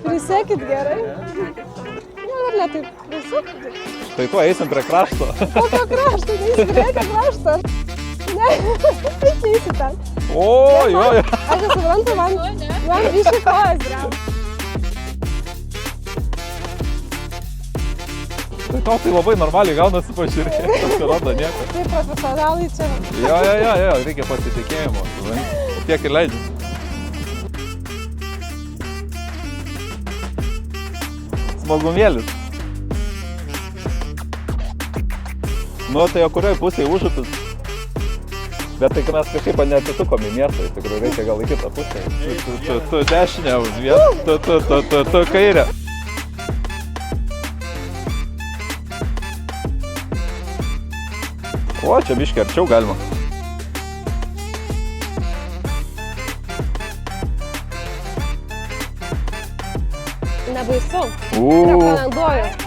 Prisėkit gerai. Ne, ar ne taip. Prisėkit. Tai kuo, eisim prie krašto? Kokio krašto? Neįsit, reikia krašto. Ne, kaip neįsit ten. O, jo. Aš nesuprantu, man išį kojas grau. Tai tau tai labai normaliai gaunasi pažiūrėti, pasirodo nieko. Tai profesionalai čia. Jo, reikia pasitikėjimo. Tiek ir leidžiu. Smagumėlis. Nu, tai o kurioj pusėje užupis? Bet tai mes kažkaip neatitukom į miestą, iš tikrųjų reikia gal į kitą pusę. Tu dešinę už vieną, tu kairę. O, čia biškį arčiau galima. Nebaisu. Rekomenduoju.